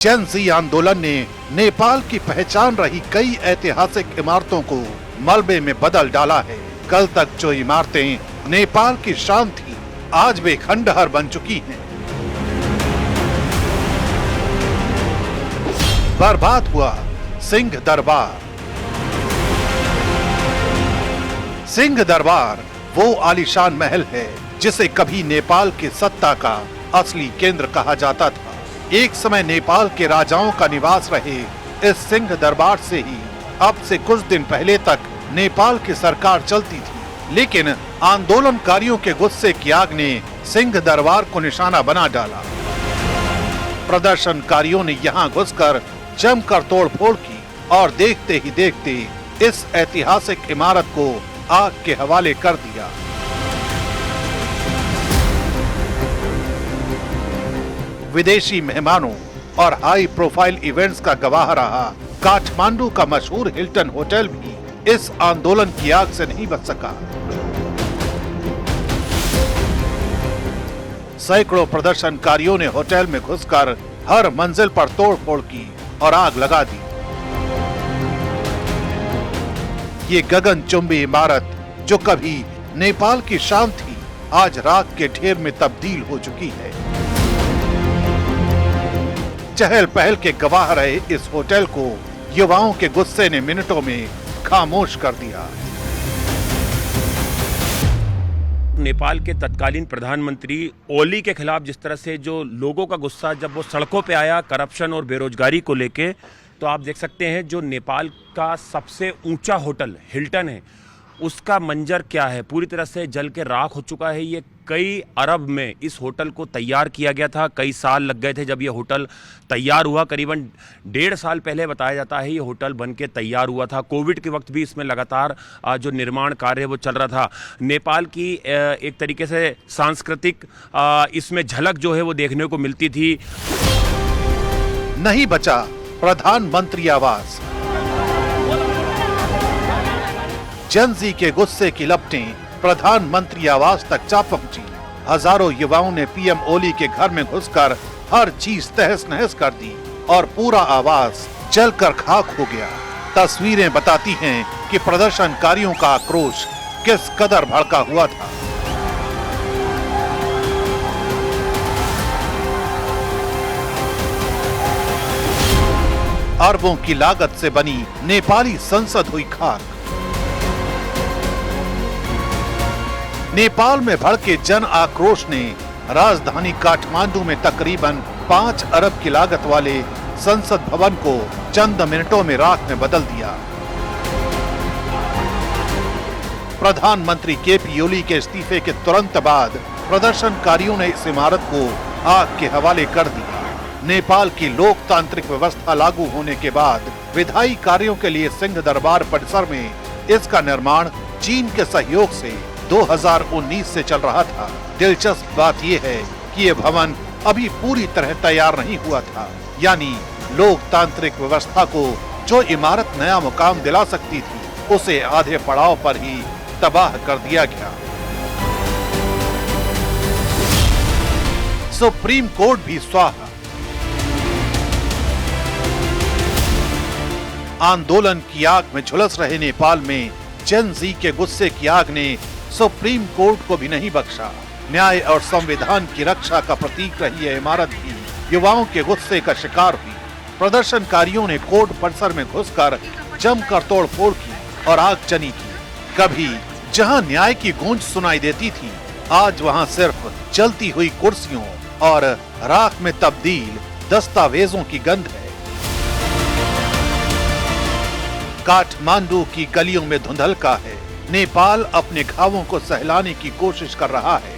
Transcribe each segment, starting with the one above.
जेन ज़ी आंदोलन ने नेपाल की पहचान रही कई ऐतिहासिक इमारतों को मलबे में बदल डाला है। कल तक जो इमारतें नेपाल की शान थी, आज वे खंडहर बन चुकी हैं। बर्बाद हुआ सिंह दरबार। सिंह दरबार वो आलीशान महल है जिसे कभी नेपाल की सत्ता का असली केंद्र कहा जाता था। एक समय नेपाल के राजाओं का निवास रहे इस सिंह दरबार से ही अब से कुछ दिन पहले तक नेपाल की सरकार चलती थी, लेकिन आंदोलनकारियों के गुस्से की आग ने सिंह दरबार को निशाना बना डाला। प्रदर्शनकारियों ने यहां घुसकर जमकर तोड़फोड़ की और देखते ही देखते इस ऐतिहासिक इमारत को आग के हवाले कर दिया। विदेशी मेहमानों और हाई प्रोफाइल इवेंट्स का गवाह रहा काठमांडू का मशहूर हिल्टन होटल भी इस आंदोलन की आग से नहीं बच सका। सैकड़ों प्रदर्शनकारियों ने होटल में घुसकर हर मंजिल पर तोड़फोड़ की और आग लगा दी। ये गगनचुंबी इमारत जो कभी नेपाल की शान थी, आज राख के ढेर में तब्दील हो चुकी है। चहल पहल के गवाह रहे इस होटल को युवाओं के गुस्से ने मिनटों में खामोश कर दिया। नेपाल के तत्कालीन प्रधानमंत्री ओली के खिलाफ जिस तरह से जो लोगों का गुस्सा जब वो सड़कों पे आया करप्शन और बेरोजगारी को लेके, तो आप देख सकते हैं जो नेपाल का सबसे ऊंचा होटल हिल्टन है, उसका मंजर क्या है, पूरी तरह से जल के राख हो चुका है। ये कई अरब में इस होटल को तैयार किया गया था, कई साल लग गए थे जब ये होटल तैयार हुआ। करीबन 1.5 साल पहले बताया जाता है ये होटल बन के तैयार हुआ था। कोविड के वक्त भी इसमें लगातार जो निर्माण कार्य वो चल रहा था। नेपाल की एक तरीके से सांस्कृतिक इसमें झलक जो है वो देखने को मिलती थी। नहीं बचा प्रधानमंत्री आवास। जेन ज़ी के गुस्से की लपटें प्रधानमंत्री आवास तक जा पहुंची। हजारों युवाओं ने पीएम ओली के घर में घुसकर हर चीज तहस नहस कर दी और पूरा आवास जलकर खाक हो गया। तस्वीरें बताती हैं कि प्रदर्शनकारियों का आक्रोश किस कदर भड़का हुआ था। अरबों की लागत से बनी नेपाली संसद हुई खाक। नेपाल में भड़के जन आक्रोश ने राजधानी काठमांडू में तकरीबन 5 अरब की लागत वाले संसद भवन को चंद मिनटों में राख में बदल दिया। प्रधानमंत्री केपी ओली के इस्तीफे के तुरंत बाद प्रदर्शनकारियों ने इस इमारत को आग के हवाले कर दिया। नेपाल की लोकतांत्रिक व्यवस्था लागू होने के बाद विधायी कार्यों के लिए सिंह दरबार परिसर में इसका निर्माण चीन के सहयोग से 2019 से चल रहा था। दिलचस्प बात यह है कि यह भवन अभी पूरी तरह तैयार नहीं हुआ था, यानी लोकतांत्रिक व्यवस्था को जो इमारत नया मुकाम दिला सकती थी, उसे आधे पड़ाव पर ही तबाह कर दिया गया। सुप्रीम कोर्ट भी स्वाहा। आंदोलन की आग में झुलस रहे नेपाल में जेन ज़ी के गुस्से की आग ने सुप्रीम कोर्ट को भी नहीं बख्शा। न्याय और संविधान की रक्षा का प्रतीक रही यह इमारत भी युवाओं के गुस्से का शिकार हुई। प्रदर्शनकारियों ने कोर्ट परिसर में घुसकर जमकर तोड़फोड़ की और आगजनी की। कभी जहां न्याय की गूंज सुनाई देती थी, आज वहां सिर्फ जलती हुई कुर्सियों और राख में तब्दील दस्तावेजों की गंध है। काठमांडू की गलियों में धुंधलका है। नेपाल अपने घावों को सहलाने की कोशिश कर रहा है।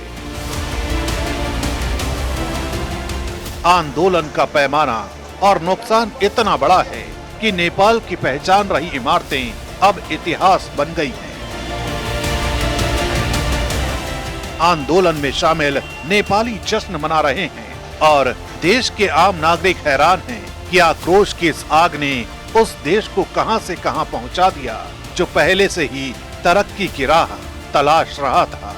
आंदोलन का पैमाना और नुकसान इतना बड़ा है कि नेपाल की पहचान रही इमारतें अब इतिहास बन गई हैं। आंदोलन में शामिल नेपाली जश्न मना रहे हैं और देश के आम नागरिक हैरान हैं कि आक्रोश की इस आग ने उस देश को कहां से कहां पहुंचा दिया जो पहले से ही तरक्की की राह तलाश रहा था।